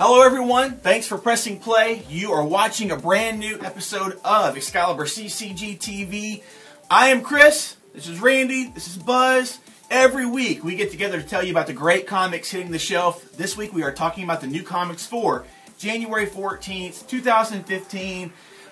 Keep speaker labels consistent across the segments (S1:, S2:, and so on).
S1: Hello everyone, thanks for pressing play. You are watching a brand new episode of ExcaliburCCGTV. I am Chris, this is Randy, this is Buzz. Every week we get together to tell you about the great comics hitting the shelf. This week we are talking about the new comics for January 14th, 2015.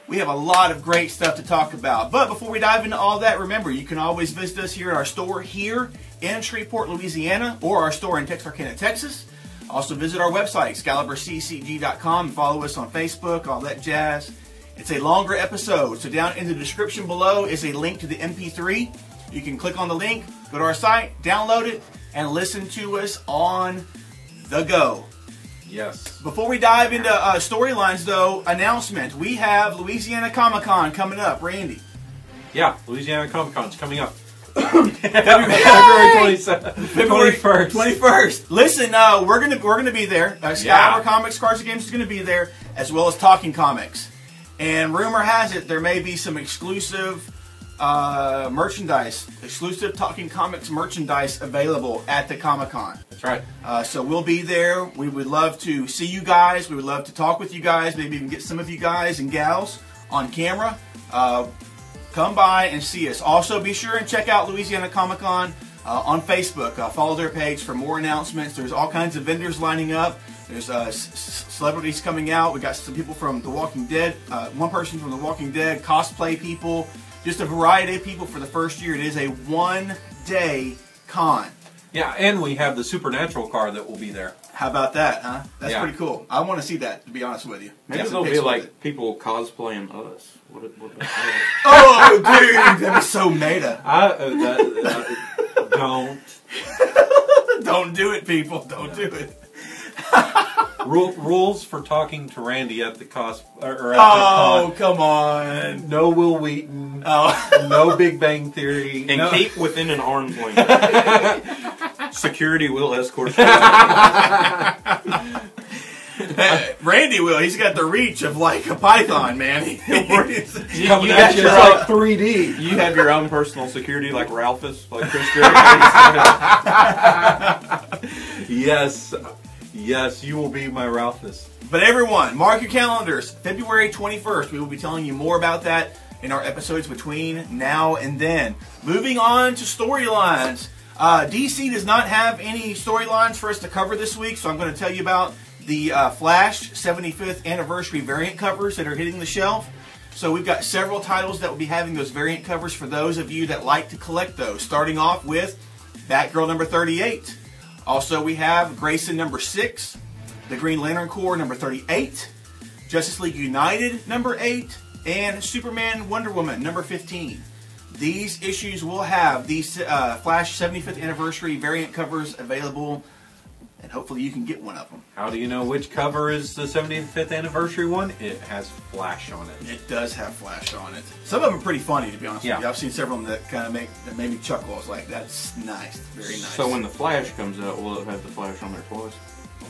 S1: We have a lot of great stuff to talk about. But before we dive into all that, remember, you can always visit us here at our store here in Shreveport, Louisiana, or our store in Texarkana, Texas. Also visit our website, ExcaliburCCG.com, and follow us on Facebook, all that jazz. It's a longer episode, so down in the description below is a link to the MP3. You can click on the link, go to our site, download it, and listen to us on the go.
S2: Yes.
S1: Before we dive into storylines, though, announcement. We have Louisiana Comic-Con coming up. Randy.
S2: Yeah, Louisiana Comic-Con's coming up.
S1: February
S2: 21st.
S1: 21st. Listen, we're gonna be there. Excalibur Comics, Cards and Games is gonna be there, as well as Talking Comics. And rumor has it there may be some exclusive merchandise, exclusive Talking Comics merchandise available at the Comic-Con.
S2: That's right.
S1: So we'll be there. We would love to see you guys. We would love to talk with you guys. Maybe even get some of you guys and gals on camera. Come by and see us. Also, be sure and check out Louisiana Comic-Con on Facebook. Follow their page for more announcements. There's all kinds of vendors lining up. There's celebrities coming out. We got some people from The Walking Dead. One person from The Walking Dead. Cosplay people. Just a variety of people for the first year. It is a one-day con.
S2: Yeah, and we have the Supernatural car that will be there.
S1: How about that, huh? That's pretty cool. I want to see that, to be honest with you.
S3: Maybe there'll be like people cosplaying us. What
S1: oh, dude, that'd be so meta.
S2: Don't.
S1: Don't do it, people. Don't do it.
S2: Rules for talking to Randy at the con.
S1: Come on.
S2: No Will Wheaton.
S1: Oh.
S2: No Big Bang Theory.
S3: And keep within an arm's length. Security will escort you.
S1: Randy will. He's got the reach of like a python, man.
S2: You got your like 3D.
S3: You have your own personal security like Ralphus, like Chris Jericho.
S2: Yes. Yes, you will be my Ralphus.
S1: But everyone, mark your calendars. February 21st. We will be telling you more about that in our episodes between now and then. Moving on to storylines. DC does not have any storylines for us to cover this week, so I'm going to tell you about the Flash 75th anniversary variant covers that are hitting the shelf. So we've got several titles that will be having those variant covers for those of you that like to collect those. Starting off with Batgirl number 38. Also we have Grayson number 6. The Green Lantern Corps number 38. Justice League United number 8. And Superman Wonder Woman number 15. These issues will have these Flash 75th anniversary variant covers available, and hopefully you can get one of them.
S2: How do you know which cover is the 75th anniversary one? It has Flash on it.
S1: It does have Flash on it. Some of them are pretty funny, to be honest with you. I've seen several of them that kind of made me chuckle. I was like, that's nice, very nice.
S3: So when the Flash comes out, will it have the Flash on there twice?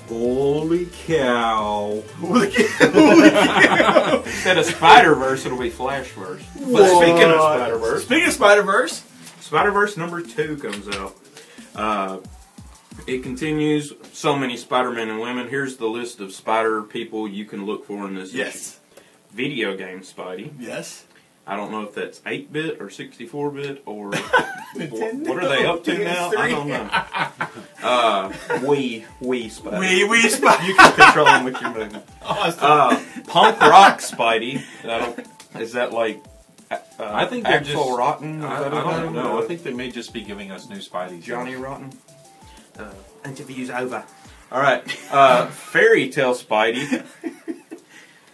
S2: Holy cow.
S1: Holy cow.
S3: Instead of Spider-Verse, it'll be Flashverse. But speaking of Spider-Verse, Spider-Verse number 2 comes out. It continues so many Spider-Men and women. Here's the list of Spider people you can look for in this issue. Video game Spidey.
S1: Yes.
S3: I don't know if that's 8-bit or 64-bit or what are they up to now? I don't know. Wii Spidey.
S1: Wii Spidey.
S3: You can control him with your movement.
S1: Awesome.
S3: Punk Rock Spidey. Is that like
S2: I think they're
S3: Axel
S2: just
S3: Rotten?
S2: I don't know. I think they may just be giving us new Spideys.
S3: Johnny Rotten. Interview's over. All right. Fairy Tale Spidey.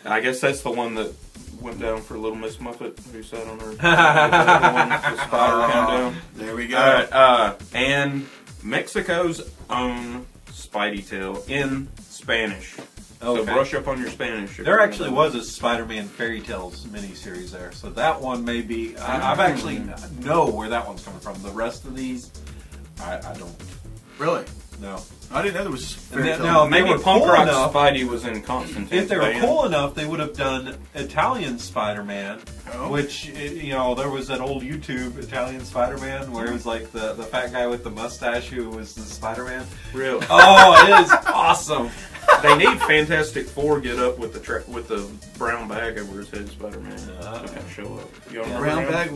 S3: I guess that's the one that went down for Little Miss Muffet, who sat on her. The spider came down.
S1: There we go.
S3: All right. And Mexico's own Spidey Tale in Spanish. So brush up on your Spanish.
S2: There actually was a Spider-Man Fairy Tales miniseries there, so that one may be. I've actually know where that one's coming from. The rest of these, I don't.
S1: Really?
S2: No.
S1: I didn't know there was
S3: No, maybe Punk Rock Spidey was in Constantine.
S2: If they were cool enough, they would have done Italian Spider-Man, which, you know, there was that old YouTube Italian Spider-Man where it was like the fat guy with the mustache who was the Spider-Man.
S3: Really?
S2: Oh, it is awesome.
S3: They need Fantastic Four get up with the brown bag over his head, Spider-Man, to kind of show up. You know,
S1: brown bag.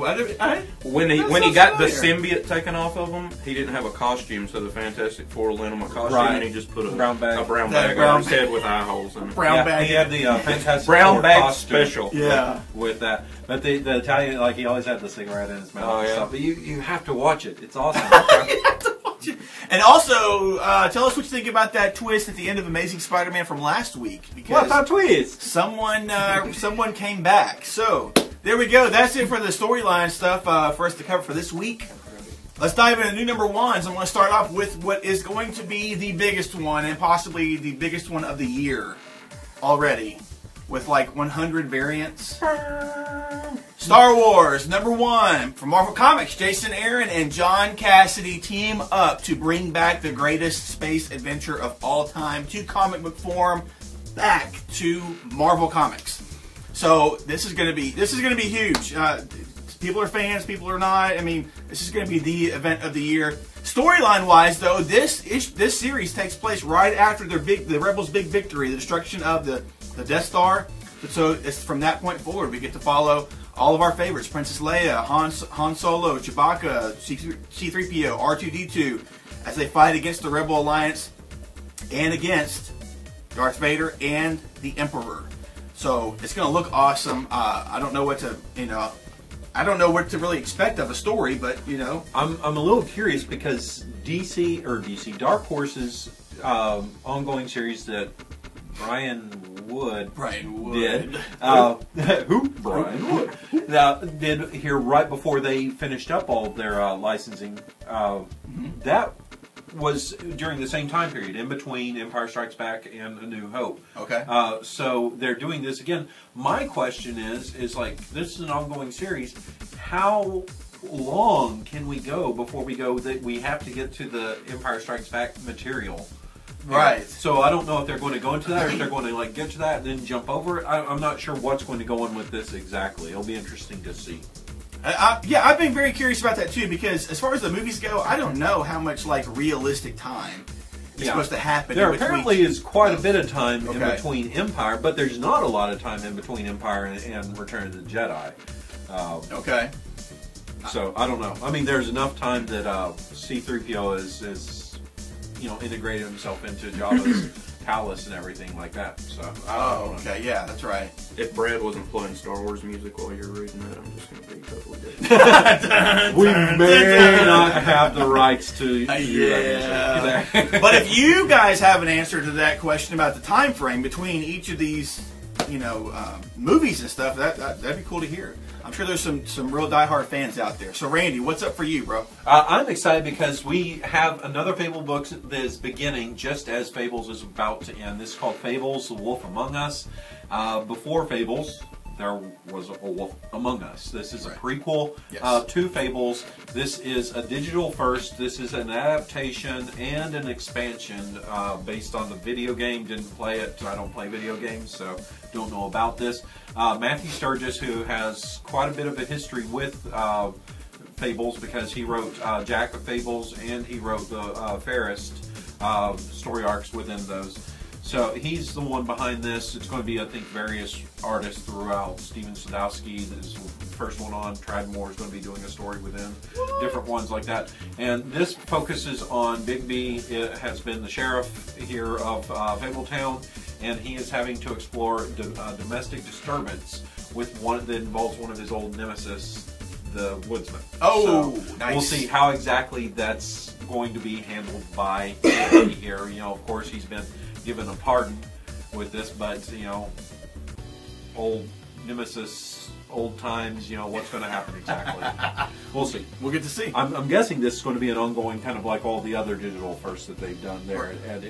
S3: When he got the symbiote taken off of him, he didn't have a costume, so the Fantastic Four lent him a costume, and he just put a brown bag over his head with eye holes in it.
S1: Brown bag.
S2: He had the Fantastic
S3: brown
S2: Four
S3: bag
S2: costume
S3: special.
S1: Yeah.
S2: With that. But the Italian, like, he always had the cigarette in his mouth and stuff. But you have to watch it. It's awesome.
S1: You have to watch it. And also, tell us what you think about that twist at the end of Amazing Spider-Man from last week. Because
S2: What's a twist?
S1: someone came back. So, there we go. That's it for the storyline stuff for us to cover for this week. Let's dive into new number ones. I'm going to start off with what is going to be the biggest one, and possibly the biggest one of the year already, with like 100 variants. Star Wars number one. From Marvel Comics, Jason Aaron and John Cassidy team up to bring back the greatest space adventure of all time to comic book form, back to Marvel Comics. So this is going to be huge. People are fans, people are not. I mean, this is going to be the event of the year. Storyline wise, though, this series takes place right after the Rebels' big victory, the destruction of the Death Star. So it's from that point forward we get to follow all of our favorites: Princess Leia, Han Solo, Chewbacca, C-3PO, R2-D2, as they fight against the Rebel Alliance and against Darth Vader and the Emperor. So it's going to look awesome. I don't know what to really expect of a story, but
S2: I'm a little curious because DC Dark Horse's ongoing series that Brian Wood did. Who? Brian Wood. Did here right before they finished up all their licensing. That was during the same time period, in between Empire Strikes Back and A New Hope.
S1: Okay.
S2: So they're doing this again. My question is like, this is an ongoing series. How long can we go before we go that we have to get to the Empire Strikes Back material?
S1: Right.
S2: So I don't know if they're going to go into that or if they're going to like get to that and then jump over it. I'm not sure what's going to go on with this exactly. It'll be interesting to see.
S1: Yeah, I've been very curious about that too, because as far as the movies go, I don't know how much like realistic time is supposed to happen.
S2: There apparently is quite a bit of time in between Empire, but there's not a lot of time in between Empire and Return of the Jedi.
S1: Okay.
S2: So I don't know. I mean, there's enough time that C-3PO is integrated himself into Jabba's palace and everything like that. So
S1: okay, yeah, that's right.
S3: If Brad wasn't playing Star Wars music while you're reading that, I'm just going to be totally different.
S2: We may not have the rights to do
S1: that. But if you guys have an answer to that question about the time frame between each of these, movies and stuff, that'd be cool to hear. I'm sure there's some real diehard fans out there. So, Randy, what's up for you, bro?
S2: I'm excited because we have another Fable book that is beginning just as Fables is about to end. This is called Fables, The Wolf Among Us. Before Fables, there was a Wolf Among Us. This is a prequel to Fables. This is a digital first. This is an adaptation and an expansion based on the video game. Didn't play it. I don't play video games, so don't know about this. Matthew Sturgis, who has quite a bit of a history with Fables because he wrote Jack of Fables and he wrote the Fairest story arcs within those. So he's the one behind this. It's going to be, I think, various artists throughout. Steven Sadowski is the first one on. Tradmore is going to be doing a story within. Different ones like that. And this focuses on Big B. It has been the sheriff here of Fabletown, and he is having to explore domestic disturbance with one that involves one of his old nemesis, the woodsman.
S1: Oh,
S2: so
S1: nice.
S2: We'll see how exactly that's going to be handled by here. Of course, he's been given a pardon with this, but old nemesis, old times, what's going to happen exactly? We'll see.
S1: We'll get to see.
S2: I'm guessing this is going to be an ongoing, kind of like all the other digital firsts that they've done there at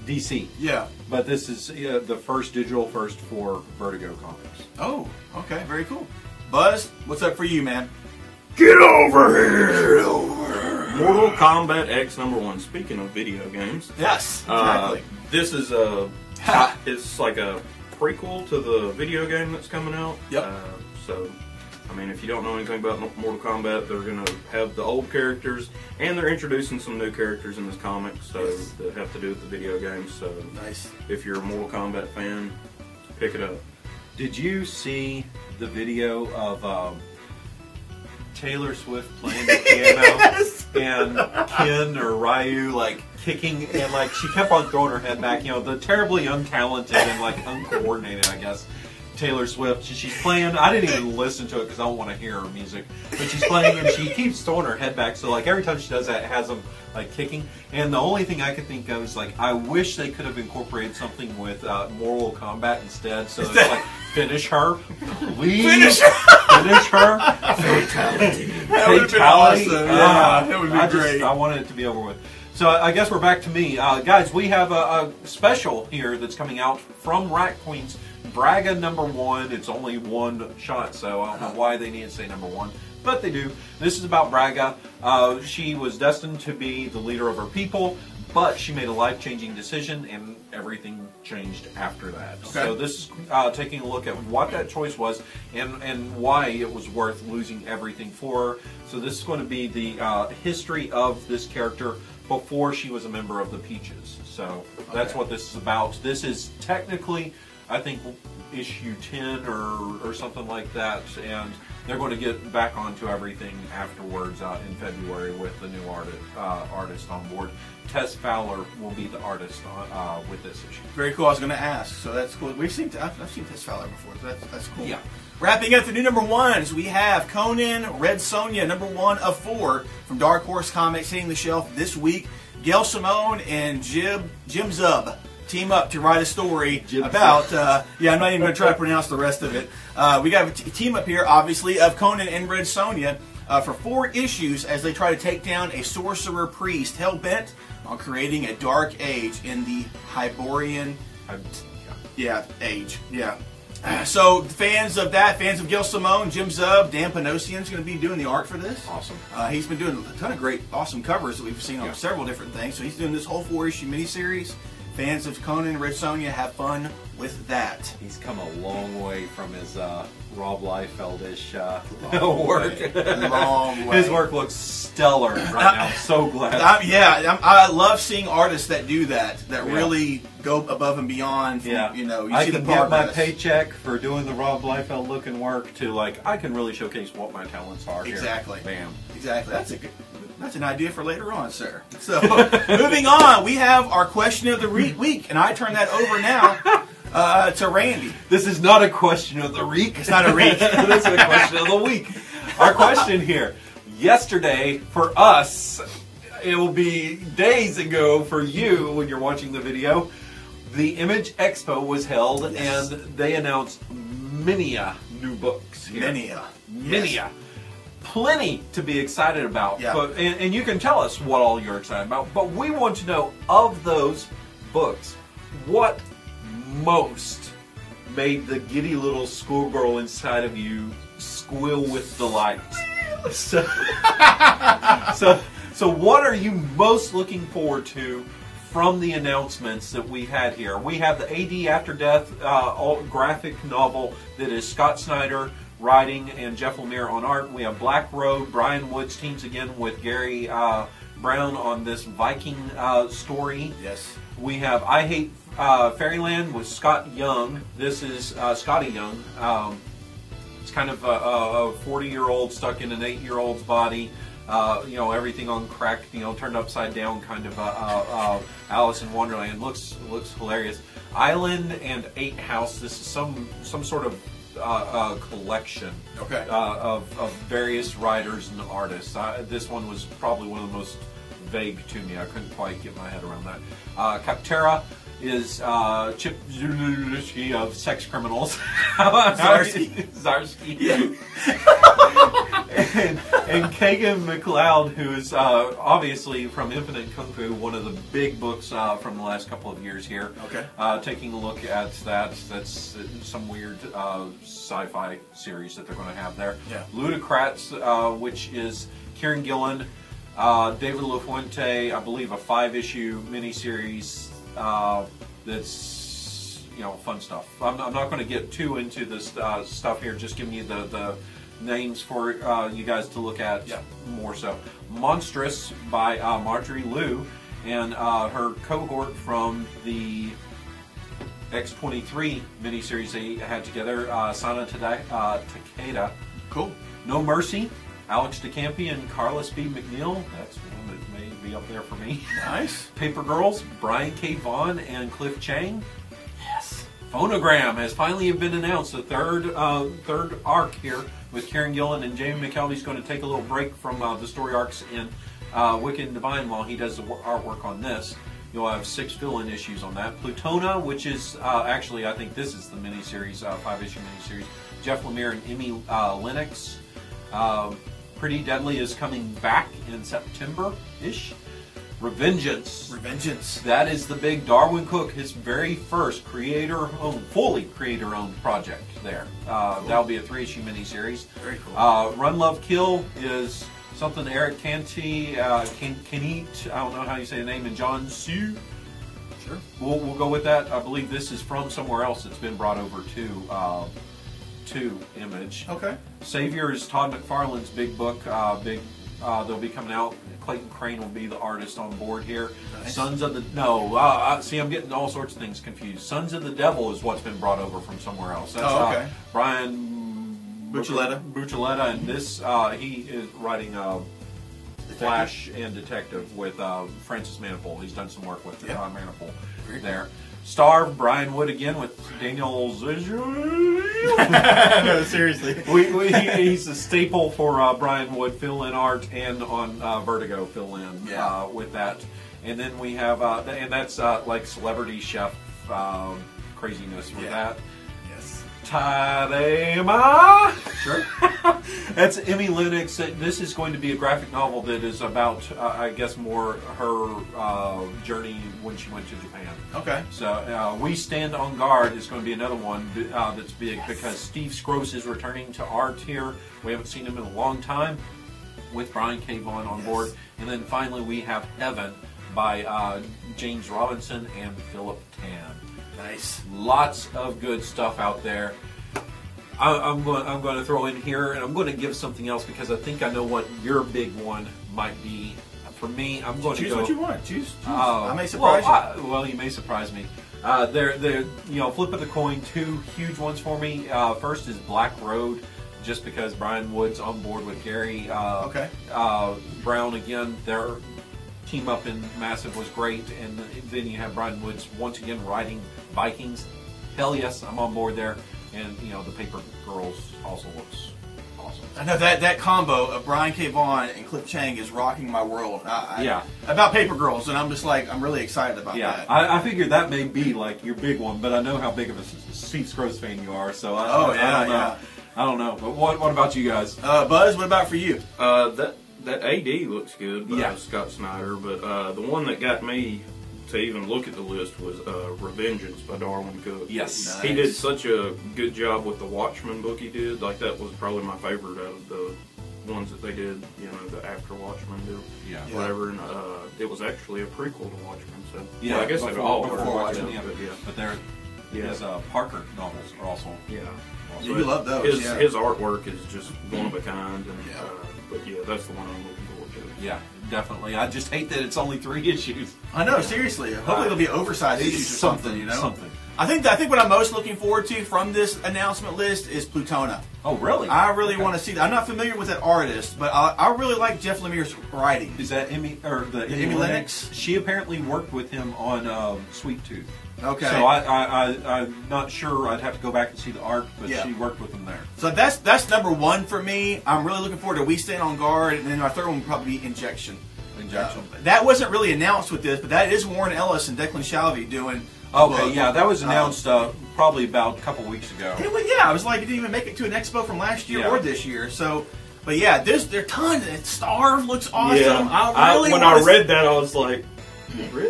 S2: DC.
S1: Yeah.
S2: But this is the first digital first for Vertigo Comics.
S1: Oh, okay, very cool. Buzz, what's up for you, man?
S3: Get over here! Mortal Kombat X #1. Speaking of video games,
S1: yes, exactly.
S3: This is it's like a prequel to the video game that's coming out.
S1: Yep.
S3: So I mean, if you don't know anything about Mortal Kombat, they're going to have the old characters, and they're introducing some new characters in this comic, so that have to do with the video games. So,
S1: nice.
S3: If you're a Mortal Kombat fan, pick it up.
S2: Did you see the video of Taylor Swift playing the piano and Ken or Ryu like kicking, and like she kept on throwing her head back? You know, the terribly untalented and like uncoordinated, I guess, Taylor Swift. She's playing. I didn't even listen to it because I don't want to hear her music. But she's playing and she keeps throwing her head back. So like every time she does that, it has them like kicking. And the only thing I could think of is like, I wish they could have incorporated something with Mortal Kombat instead. So it's like, finish her, please. Finish her.
S1: Fatality. That would have been awesome. Yeah, that would be great.
S2: I wanted it to be over with. So I guess we're back to me. Guys, we have a special here that's coming out from Rack Queens. Braga #1. It's only one shot, so I don't know why they need to say #1, but they do. This is about Braga. She was destined to be the leader of her people, but she made a life-changing decision, and everything changed after that. Okay. So this is taking a look at what that choice was and why it was worth losing everything for her. So this is going to be the history of this character before she was a member of the Peaches. So that's what this is about. This is technically, I think, issue 10 or something like that, and they're going to get back onto everything afterwards in February with the new artist on board. Tess Fowler will be the artist with this issue.
S1: Very cool. I was going to ask, so that's cool. I've seen Tess Fowler before, so that's cool.
S2: Yeah.
S1: Wrapping up the new #1s, we have Conan Red Sonja, #1 of 4 from Dark Horse Comics, hitting the shelf this week. Gail Simone and Jim Zub team up to write a story about, I'm not even going to try to pronounce the rest of it. We got a team up here, obviously, of Conan and Red Sonja for 4 issues as they try to take down a sorcerer priest hell-bent on creating a dark age in the Hyborian age. Yeah. So fans of that, fans of Gail Simone, Jim Zub, Dan Panosian's going to be doing the art for this.
S2: Awesome.
S1: He's been doing a ton of great, awesome covers that we've seen on several different things. So he's doing this whole 4-issue miniseries. Fans of Conan and Red Sonja, have fun with that.
S2: He's come a long way from his Rob Liefeld-ish work.
S1: Long way.
S2: His work looks stellar right now. I'm so glad.
S1: I love seeing artists that do that really go above and beyond. From, you know,
S2: I can get my paycheck for doing the Rob Liefeld looking work to like, I can really showcase what my talents are.
S1: Exactly.
S2: Here. Bam.
S1: Exactly. That's an idea for later on, sir. So, moving on, we have our question of the week, and I turn that over now to Randy.
S2: This is not a question of the week.
S1: It's not a week.
S2: This is a question of the week. Our question here. Yesterday, for us, it will be days ago for you when you're watching the video, the Image Expo was held, and they announced many new books here. Many.
S1: Yes.
S2: Plenty to be excited about.
S1: Yeah.
S2: But, and you can tell us what all you're excited about, but we want to know, of those books, what most made the giddy little schoolgirl inside of you squeal with delight? So what are you most looking forward to from the announcements that we've had here? We have the AD After Death graphic novel that is Scott Snyder writing and Jeff Lemire on art. We have Black Road. Brian Woods teams again with Gary Brown on this Viking story.
S1: Yes.
S2: We have I Hate Fairyland with Scott Young. This is Scotty Young. It's kind of a 40-year-old stuck in an 8-year-old's body. Everything on crack, turned upside down, kind of Alice in Wonderland. Looks hilarious. Island and 8 House. This is some sort of collection of various writers and artists. This one was probably one of the most vague to me. I couldn't quite get my head around that. Captera is Chip Zdarsky of Sex Criminals. Zdarsky. Yeah. and Kagan McLeod, who is obviously from Infinite Kung Fu, one of the big books from the last couple of years here. Okay. Taking a look at that. That's some weird sci-fi series that they're going to have there. Yeah. Ludocrats, which is Kieran Gillen, David LaFuente, I believe a 5-issue miniseries that's fun stuff. I'm not going to get too into this stuff here. Just giving you the names for you guys to look at
S1: Yeah.
S2: more so. Monstrous by Marjorie Liu and her cohort from the X-23 miniseries they had together, Sana Takeda.
S1: Cool.
S2: No Mercy, Alex DeCampi and Carlos B. McNeil. That's one that may be up there for me.
S1: Nice.
S2: Paper Girls, Brian K. Vaughan and Cliff Chang.
S1: Yes.
S2: Phonogram has finally been announced. The third arc here with Kieran Gillen and Jamie McKelvey's going to take a little break from the story arcs in Wicked and Divine while he does the artwork on this. You'll have 6 fill-in issues on that. Plutona, which is actually, I think this is the miniseries, 5-issue miniseries. Jeff Lemire and Emmy Lennox. Pretty Deadly is coming back in September-ish. Revengeance. That is the big Darwin Cook, his very first fully creator-owned project there. That'll be a 3-issue miniseries.
S1: Very cool.
S2: Run, Love, Kill is something Eric Canty, Kenit, I don't know how you say the name, and John Sue.
S1: Sure.
S2: We'll go with that. I believe this is from somewhere else that's been brought over to Image.
S1: Okay.
S2: Savior is Todd McFarlane's big book. They'll be coming out. Clayton Crane will be the artist on board here.
S1: Nice.
S2: Sons of the see, I'm getting all sorts of things confused. Sons of the Devil is what's been brought over from somewhere else. That's
S1: okay.
S2: Brian Buccioletta, and this he is writing Flash and Detective with Francis Manifold. He's done some work with Manifold there. Starve, Brian Wood again with Daniel
S1: No, seriously.
S2: He's a staple for Brian Wood fill-in art and on Vertigo fill-in with that. And then we have, and that's like Celebrity Chef craziness with that.
S1: Yes.
S2: Tadema!
S1: Sure.
S2: That's Emmy Lennox. This is going to be a graphic novel that is about, I guess, more her journey when she went to Japan.
S1: Okay.
S2: So We Stand on Guard is going to be another one that's big because Steve Scrose is returning to art here. We haven't seen him in a long time with Brian K. Vaughan on board. And then finally we have Heaven by James Robinson and Philip Tan.
S1: Nice.
S2: Lots of good stuff out there. I'm going to throw in here, and I'm going to give something else because I think I know what your big one might be. For me, I'm going to go.
S1: Choose what you want. Choose. I may surprise you.
S2: Well, you may surprise me. They're flip of the coin. 2 huge ones for me. First is Black Road, just because Brian Wood's on board with Gary. Brown again. Their team up in Massive was great, and then you have Brian Woods once again writing Vikings. Hell yes, I'm on board there. And the Paper Girls also looks awesome.
S1: I know that combo of Brian K. Vaughan and Cliff Chang is rocking my world. About Paper Girls, and I'm just like, I'm really excited about that.
S2: I figured that may be like your big one, but I know how big of a Steve Scrose fan you are, so I don't know. But what about you guys?
S1: Buzz, what about for you?
S3: That AD looks good by Scott Snyder, but the one that got me to even look at the list was Revengeance by Darwin Cook.
S2: Yes.
S1: Nice.
S3: He did such a good job with the Watchmen book he did. Like, that was probably my favorite out of the ones that they did, the after Watchmen deal.
S2: Yeah.
S3: Whatever, and it was actually a prequel to Watchmen, so...
S2: Yeah,
S3: well, I guess
S2: before Watchmen, but his Parker novels are also...
S3: Yeah.
S1: You love those.
S3: His artwork is just one of a kind, and but that's the one I'm looking forward to.
S2: Yeah, definitely. I just hate that it's only 3 issues.
S1: I know, seriously. Hopefully it'll be oversized issues or something,
S2: Something.
S1: I think what I'm most looking forward to from this announcement list is Plutona.
S2: Oh, really?
S1: I really want to see that. I'm not familiar with that artist, but I really like Jeff Lemire's writing.
S2: Is that Emmy
S1: Lennox?
S2: She apparently worked with him on Sweet Tooth.
S1: Okay.
S2: So I'm not sure. I'd have to go back and see the art, but she worked with him there.
S1: So that's number 1 for me. I'm really looking forward to We Stand on Guard, and then my third one would probably be Injection. That wasn't really announced with this, but that is Warren Ellis and Declan Shalvey doing.
S2: Okay, that was announced probably about a couple weeks ago.
S1: I was like, it didn't even make it to an expo from last year or this year. So, but there are tons. Starve looks awesome.
S3: Yeah. When I read that, I was like,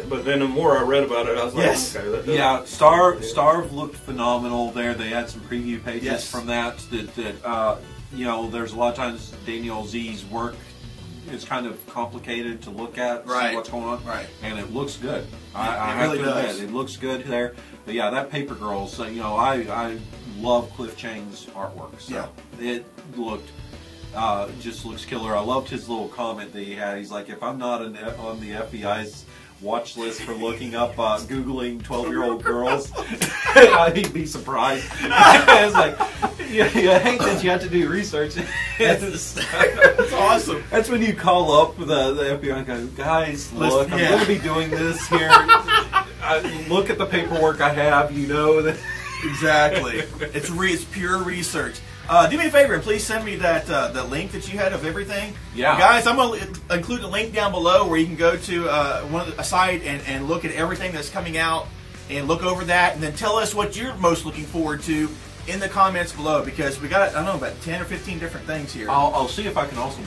S3: but then the more I read about it, I was like, okay, that does.
S2: Starve looked phenomenal there. They had some preview pages from that there's a lot of times Daniel Z's work is kind of complicated to look at, see what's going on, and it looks good. I have to admit, it looks good there. But yeah, that Paper Girls, you know, I love Cliff Chang's artwork. So it looked, just looks killer. I loved his little comment that he had. He's like, if I'm not on the FBI's watch list for looking up, Googling 12-year-old girls, I'd be surprised. It's like, you hate that you have to do research.
S1: That's awesome.
S2: That's when you call up the FBI and go, guys, look, I'm going to be doing this here. Look at the paperwork I have, you know. That
S1: Exactly. It's pure research. Do me a favor and please send me that the link that you had of everything.
S2: Yeah.
S1: Guys, I'm going to include a link down below where you can go to a site and look at everything that's coming out and look over that and then tell us what you're most looking forward to in the comments below, because we got, I don't know, about 10 or 15 different things here.
S2: I'll see if I can also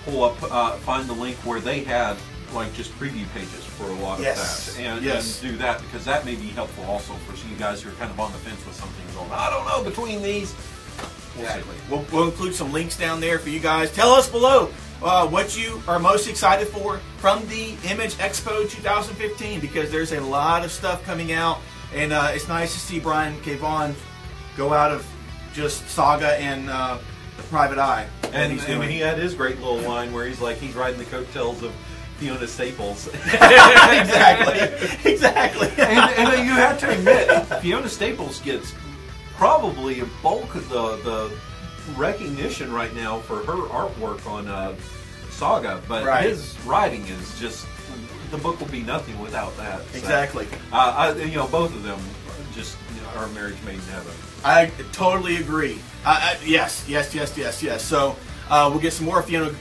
S2: pull up, find the link where they had like just preview pages for a lot of that, and do that, because that may be helpful also for you guys who are kind of on the fence with something going, I don't know, between these.
S1: Exactly. We'll include some links down there for you guys. Tell us below what you are most excited for from the Image Expo 2015, because there's a lot of stuff coming out, and it's nice to see Brian K. Vaughan go out of just Saga and the Private Eye.
S2: And he had his great little line where he's like, he's riding the coattails of Fiona Staples.
S1: Exactly.
S2: And you have to admit, Fiona Staples gets probably a bulk of the recognition right now for her artwork on Saga, but his writing is just, the book will be nothing without that.
S1: Exactly.
S2: So, you know, both of them just are marriage made in heaven.
S1: I totally agree. Yes. So we'll get some more Fiona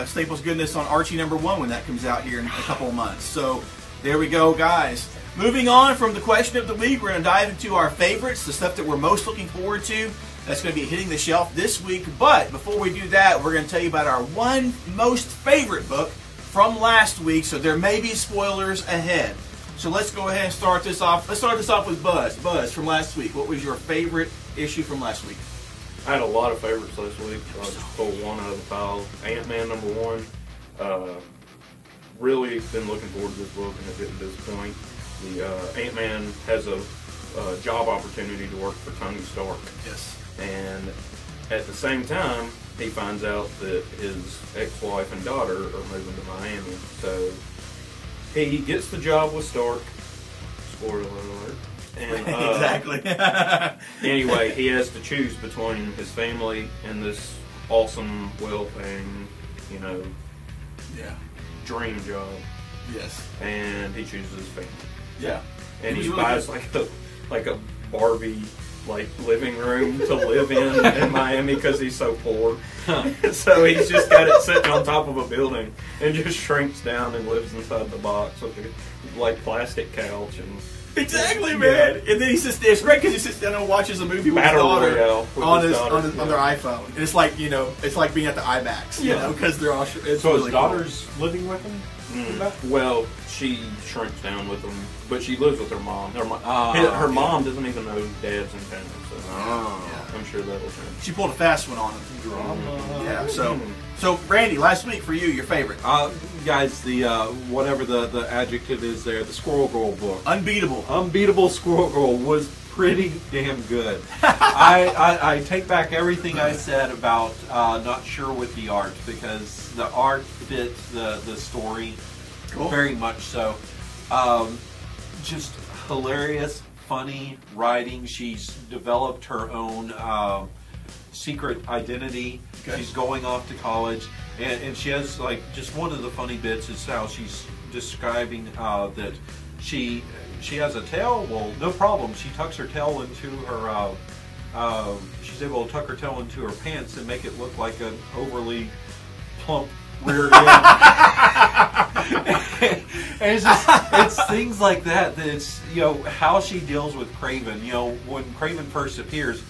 S1: Staples goodness on Archie #1 when that comes out here in a couple of months. So there we go, guys. Moving on from the question of the week, we're going to dive into our favorites, the stuff that we're most looking forward to. That's going to be hitting the shelf this week. But before we do that, we're going to tell you about our one most favorite book from last week. So there may be spoilers ahead. So let's go ahead and start this off. Let's start this off with Buzz. Buzz, from last week, what was your favorite issue from last week?
S3: I had a lot of favorites last week. I'll just pull one out of the pile. Ant-Man #1. Really been looking forward to this book, and it didn't disappoint. The Ant-Man has a job opportunity to work for Tony Stark.
S1: Yes.
S3: And at the same time, he finds out that his ex-wife and daughter are moving to Miami. So he gets the job with Stark. Spoiler alert. And,
S1: exactly.
S3: Anyway, he has to choose between his family and this awesome, well-paying, you know, dream job.
S1: Yes.
S3: And he chooses his family.
S1: Yeah.
S3: And he buys like a Barbie living room to live in Miami because he's so poor. So he's just got it sitting on top of a building and just shrinks down and lives inside the box with a plastic couch and.
S1: Exactly, man. And then he sits there. It's great because he sits down and watches a movie with his daughter on their iPhone. And it's like, you know, it's like being at the IMAX, you know, because they're all. It's
S2: so
S1: really
S2: his daughter's living with him.
S3: Well, she shrinks down with them, but she lives with her mom. Her mom doesn't even know Dad's in town, so I'm sure that'll change.
S1: She pulled a fast one on him. Yeah. So Randy, last week for you, your favorite?
S2: Guys, the whatever the adjective is there, the Squirrel Girl book,
S1: Unbeatable
S2: Squirrel Girl was pretty damn good. I take back everything I said about not sure with the art, because the art fit the story very much so. Just hilarious, funny writing. She's developed her own secret identity. Okay. She's going off to college, and she has just one of the funny bits is how she's describing that she has a tail. Well, no problem. She tucks her tail into her. She's able to tuck her tail into her pants and make it look like an overly plump rear end. And it's things like that. That it's how she deals with Kraven. When Kraven first appears,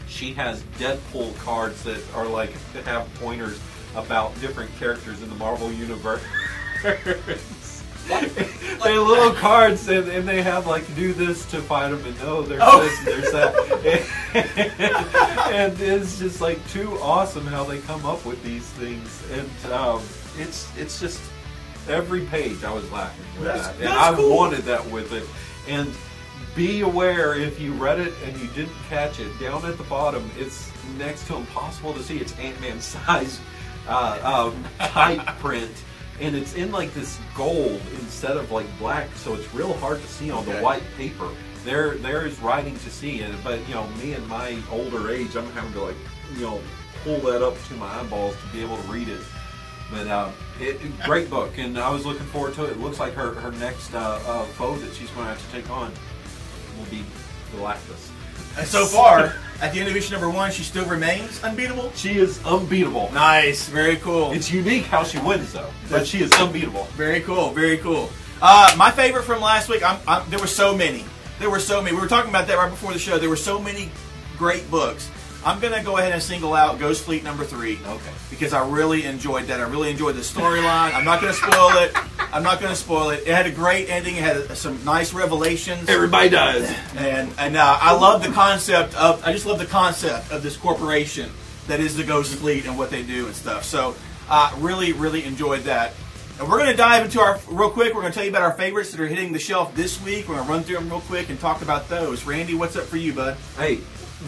S2: she has Deadpool cards that are have pointers about different characters in the Marvel universe. They're little cards, and they have do this to fight them, and there's this and there's that, and it's just too awesome how they come up with these things, and it's just every page I was laughing with that, and I wanted that with it, and be aware if you read it and you didn't catch it. Down at the bottom, it's next to impossible to see. It's Ant-Man size type print, and it's in like this gold instead of like black, so it's real hard to see on the white paper. There is writing to see in it, but you know, me and my older age, I'm having to like, you know, pull that up to my eyeballs to be able to read it. But great book, and I was looking forward to it. It looks like her next foe that she's going to have to take on will be Galactus.
S1: And so far, at the end of issue number 1, she still remains unbeatable?
S2: She is unbeatable.
S1: Nice. Very cool.
S2: It's unique how she wins, though. But she is unbeatable.
S1: Very cool. Very cool. My favorite from last week, there were so many. There were so many. We were talking about that right before the show. There were so many great books. I'm going to go ahead and single out Ghost Fleet number 3.
S2: Okay. Because
S1: I really enjoyed that. I really enjoyed the storyline. I'm not going to spoil it. I'm not going to spoil it. It had a great ending. It had some nice revelations.
S2: everybody does.
S1: And I love the concept of, I just love the concept of this corporation that is the Ghost Fleet and what they do and stuff. So really, really enjoyed that. And we're going to dive into real quick, we're going to tell you about our favorites that are hitting the shelf this week. We're going to run through them real quick and talk about those. Randy, what's up for you, bud?
S2: Hey,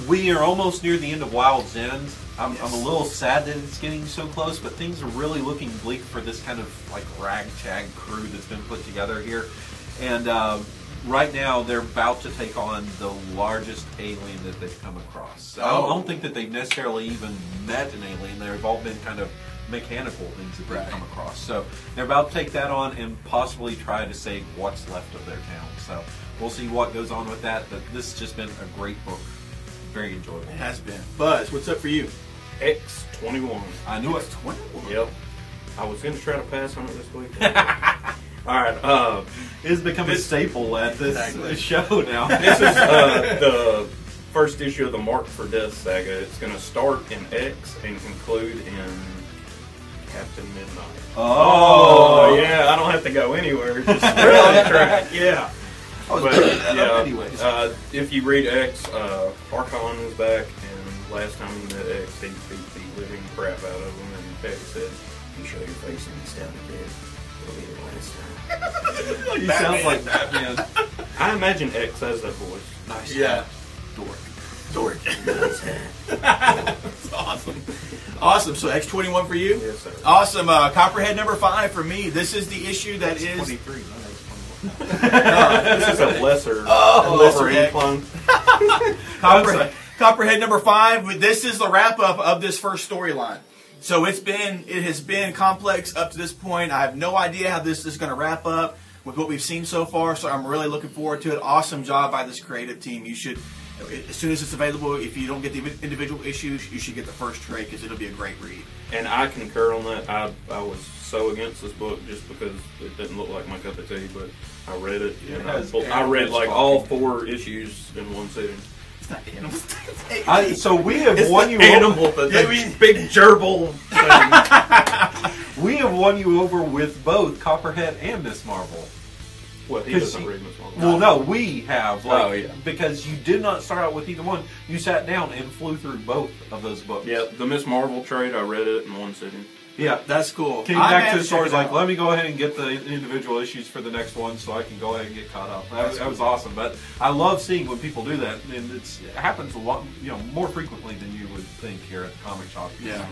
S2: we are almost near the end of Wild's End. I'm a little sad that it's getting so close, but things are really looking bleak for this kind of like ragtag crew that's been put together here. And right now, they're about to take on the largest alien that they've come across. I don't think that they've necessarily even met an alien. They've all been kind of mechanical things that they've come across. So they're about to take that on and possibly try to save what's left of their town. So we'll see what goes on with that. But this has just been a great book. Very enjoyable.
S1: It has been. Buzz, what's up for you?
S3: X21.
S2: I knew it.
S1: 21.
S3: Yep. I was going to try to pass on it this week. Alright,
S2: It's become a staple at this show now.
S3: this is the first issue of the Mark for Death saga. It's going to start in X and conclude in Captain Midnight.
S2: Oh,
S3: yeah, I don't have to go anywhere. Just really on track. Yeah. But,
S2: anyways.
S3: if you read X, Archon is back, and last time he met X, he beat the living crap out of him, and X said, "You show your face in this town again, it'll be the last time."
S2: You sound like Batman.
S3: I imagine X has that voice.
S2: Nice.
S1: Yeah.
S2: Dork.
S1: That's awesome. Awesome. So X21 for you?
S3: Yes, sir.
S1: Awesome. Copperhead number 5 for me. This is the issue that is
S2: 23.
S3: This is a lesser
S1: X.
S3: clone.
S1: Copperhead number 5. This is the wrap up of this first storyline. So it has been complex up to this point. I have no idea how this is going to wrap up with what we've seen so far. So I'm really looking forward to it. Awesome job by this creative team. You should, as soon as it's available, if you don't get the individual issues, you should get the first trade because it'll be a great read.
S3: And I concur on that. I was so against this book just because it didn't look like my cup of tea, but I read it. And I read like all 4 issues in one sitting.
S1: It's not animals.
S2: So we have won you
S3: Animal,
S2: over.
S3: big gerbil thing.
S2: We have won you over with both Copperhead and Miss Marvel.
S3: Well, he doesn't read Miss Marvel.
S2: Well, no, we have.
S3: Yeah.
S2: Because you did not start out with either one. You sat down and flew through both of those books.
S3: Yeah, the Miss Marvel trade, I read it in one sitting.
S2: Yeah.
S1: That's cool.
S2: Came back to the store, like, let me go ahead and get the individual issues for the next one so I can go ahead and get caught up. That was awesome. But I love seeing when people do that. And it happens a lot, more frequently than you would think here at the comic shop.
S1: Yeah.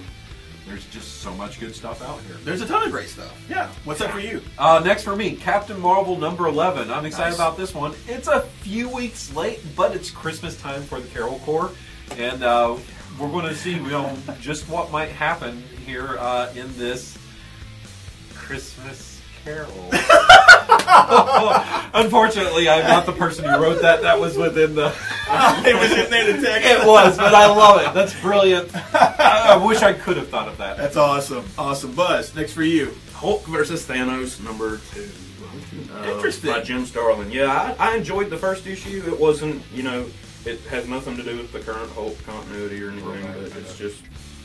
S2: There's just so much good stuff out here.
S1: There's a ton of great stuff. Yeah. What's up for you?
S2: Next for me, Captain Marvel number 11. I'm excited about this one. It's a few weeks late, but it's Christmas time for the Carol Corps. And we're going to see just what might happen here in this Christmas Carol. Unfortunately, I'm not the person who wrote that. That was within the...
S1: It was in there to text.
S2: It was, but I love it. That's brilliant. I wish I could have thought of that.
S1: That's awesome. Awesome. Buzz, next for you.
S3: Hulk versus Thanos number 2.
S1: Interesting.
S3: By Jim Starlin. Yeah, I enjoyed the first issue. It wasn't, it has nothing to do with the current Hulk continuity or anything, but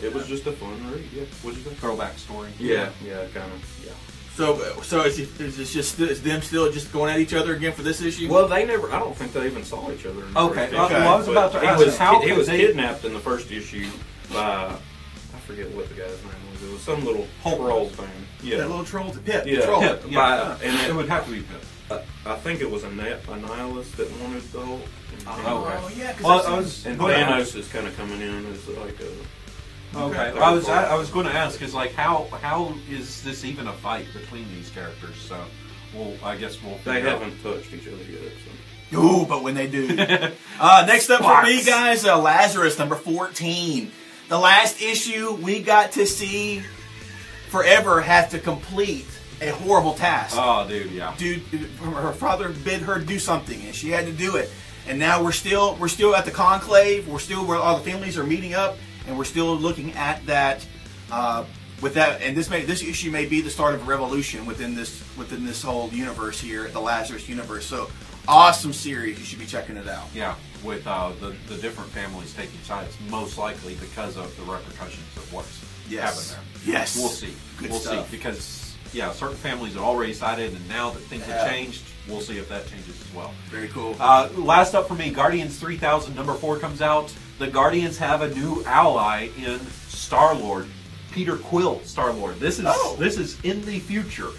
S3: it was just a fun read. Yeah. What'd you think?
S2: Throwback story.
S3: Yeah, kind of. Yeah.
S1: So is them still just going at each other again for this issue?
S3: Well, I don't think they even saw each other. In the
S2: Okay.
S3: first
S2: Well,
S3: issue.
S2: I was about to ask
S3: he was kidnapped in the first issue by, I forget what the guy's name was. It was some little troll thing.
S1: That little troll, Pip.
S3: Yeah.
S1: Troll.
S2: Pip,
S3: And
S2: it would have to be Pip.
S3: I think it was a nihilist that wanted the Hulk.
S1: Oh, yeah.
S3: And Thanos is kind of coming in as like a...
S2: Okay. I was going to ask, is like, how is this even a fight between these characters? So, I guess we'll...
S3: They haven't touched each other yet, so...
S1: Ooh, but when they do. Next up for me, guys, Lazarus, number 14. The last issue we got to see Forever have to complete a horrible task.
S2: Oh, dude, yeah.
S1: Dude, her father bid her do something, and she had to do it. And now we're still at the conclave. We're still where all the families are meeting up, and we're still looking at that. With that, and this issue may be the start of a revolution within this whole universe here, the Lazarus universe. So awesome series. You should be checking it out.
S2: Yeah, with the different families taking sides, most likely because of the repercussions of what's happened there.
S1: Yes.
S2: We'll see.
S1: Good
S2: we'll
S1: stuff.
S2: See. Because, yeah, certain families have already sided, and now that things have changed, we'll see if that changes as well.
S1: Very cool.
S2: Last up for me, Guardians 3000, number 4 comes out. The Guardians have a new ally in Star-Lord. Peter Quill, Star-Lord. This is in the future.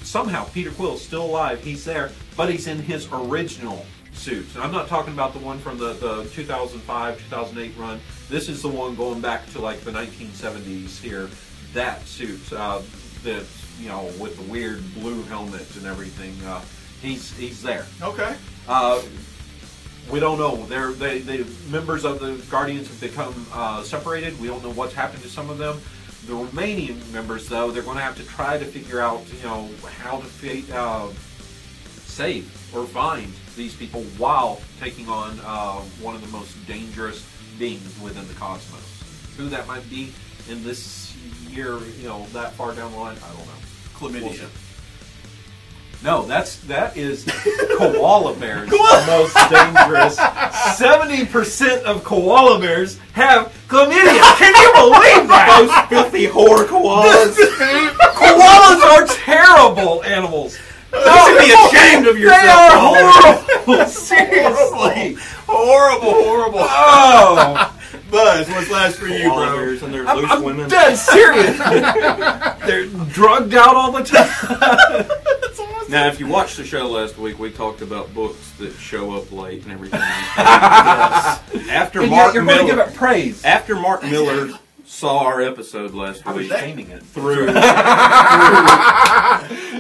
S2: Somehow, Peter Quill is still alive. He's there, but he's in his original suit. And I'm not talking about the one from the 2005, 2008 run. This is the one going back to like the 1970s here. That suit, that, you know, with the weird blue helmet and everything. He's there.
S1: Okay.
S2: We don't know. The members of the Guardians have become separated. We don't know what's happened to some of them. The remaining members, though, they're going to have to try to figure out, you know, how to save or find these people while taking on one of the most dangerous beings within the cosmos. Who that might be in this year, you know, that far down the line, I don't know.
S1: Chlamydia.
S2: No, that is koala bears. The most dangerous. 70% of koala bears have chlamydia. Can you believe that?
S3: Those filthy whore koalas.
S2: Koalas are terrible animals.
S3: You should be ashamed of yourself.
S2: They are horrible. Seriously.
S1: Horrible.
S2: Oh.
S1: Buzz, what's last for you, bro?
S3: And there's loose
S2: I'm
S3: women.
S2: dead serious. They're drugged out all the time.
S3: Now, if you watched the show last week, we talked about books that show up late and everything. After Mark
S2: you're
S3: Miller,
S2: going to give it praise.
S3: After Mark Miller saw our episode last
S2: I was
S3: week,
S2: shaming it.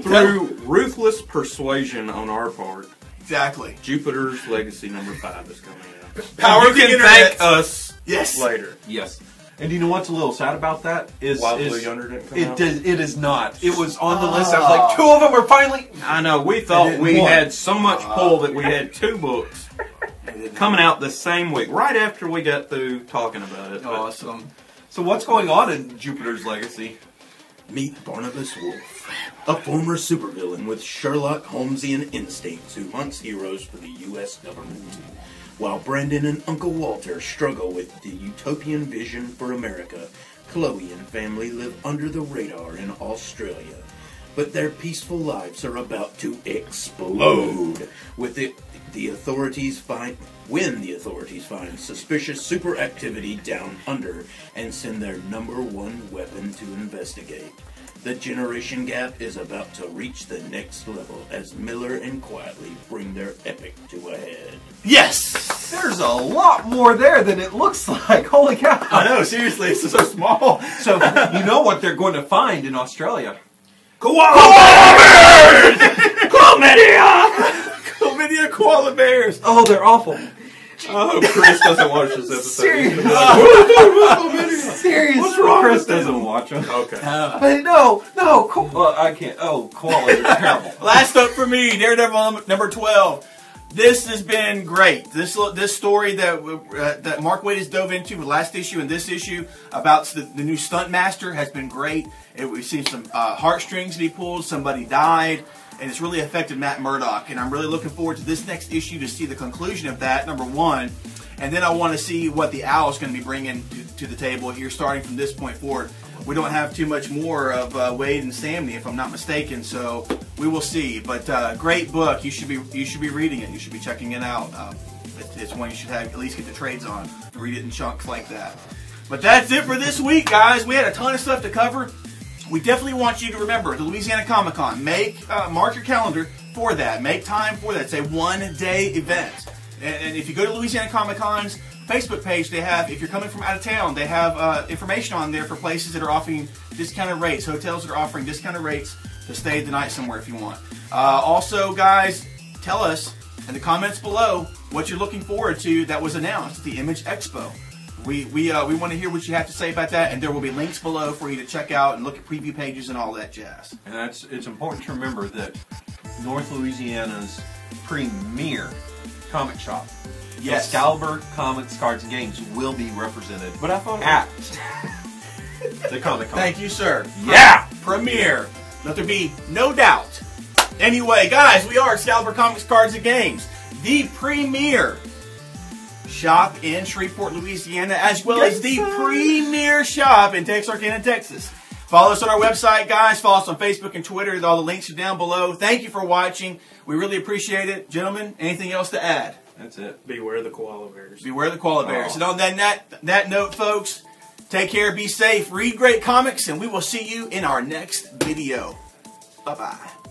S3: through ruthless persuasion on our part,
S1: Exactly.
S3: Jupiter's Legacy number 5 is coming out.
S1: Power
S3: You
S1: of the
S3: can
S1: internet.
S3: thank us
S1: Yes.
S3: later.
S2: Yes. And you know what's a little sad about that?
S3: Wildly Under didn't come out?
S2: It is not. It was on the list. I was like, 2 of them are finally...
S3: I know. We thought we had so much pull that we had 2 books coming out the same week, right after we got through talking about it.
S1: Awesome.
S2: So what's going on in Jupiter's Legacy?
S4: Meet Barnabas Wolfe, a former supervillain with Sherlock Holmesian instincts who hunts heroes for the U.S. government. While Brandon and Uncle Walter struggle with the utopian vision for America, Chloe and family live under the radar in Australia. But their peaceful lives are about to explode when the authorities find suspicious super activity down under and send their #1 weapon to investigate. The generation gap is about to reach the next level as Miller and Quietly bring their epic to a head.
S1: Yes!
S2: There's a lot more there than it looks like. Holy cow.
S1: I know, seriously, it's so small.
S2: So, you know what they're going to find in Australia?
S1: Koala bears!
S3: Chlamydia!
S1: Koala bears!
S2: Oh, they're awful.
S3: I hope Chris doesn't watch this episode.
S2: Seriously. Seriously.
S3: What's wrong
S2: Chris
S3: with them?
S2: doesn't watch them.
S3: Okay.
S2: But no, I can't. Oh, koalas are terrible.
S1: Last up for me, Daredevil number 12. This has been great. This story that Mark Waid has dove into with last issue and this issue about the new stunt master has been great. We've seen some heartstrings be pulled. Somebody died. And it's really affected Matt Murdock. And I'm really looking forward to this next issue to see the conclusion of that, number 1. And then I want to see what the Owl's going to be bringing to the table here starting from this point forward. We don't have too much more of Wade and Samney, if I'm not mistaken, so we will see. But great book. You should be reading it. You should be checking it out. It's one you should at least get the trades on. Read it in chunks like that. But that's it for this week, guys. We had a ton of stuff to cover. We definitely want you to remember the Louisiana Comic-Con. Mark your calendar, for that. Make time for that. It's a one-day event. And if you go to Louisiana Comic Con's Facebook page, they have, if you're coming from out of town, they have information on there for places that are offering discounted rates, hotels that are offering discounted rates to stay the night somewhere if you want. Also, guys, tell us in the comments below what you're looking forward to that was announced at the Image Expo. We want to hear what you have to say about that, and there will be links below for you to check out and look at preview pages and all that jazz.
S2: And it's important to remember that North Louisiana's premier comic shop,
S1: Yes.
S2: Excalibur Comics, Cards, and Games, will be represented
S3: But I thought
S2: at the Comic Con.
S1: Thank you, sir.
S3: Yeah!
S1: Premiere. Let there be no doubt. Anyway, guys, we are Excalibur Comics, Cards, and Games, the premier shop in Shreveport, Louisiana, as well as the premier shop in Texarkana, Texas. Follow us on our website, guys. Follow us on Facebook and Twitter. All the links are down below. Thank you for watching. We really appreciate it. Gentlemen, anything else to add?
S2: That's it.
S3: Beware the koala bears.
S1: Beware the koala bears.
S3: Oh.
S1: And on that note, folks, take care, be safe, read great comics, and we will see you in our next video. Bye-bye.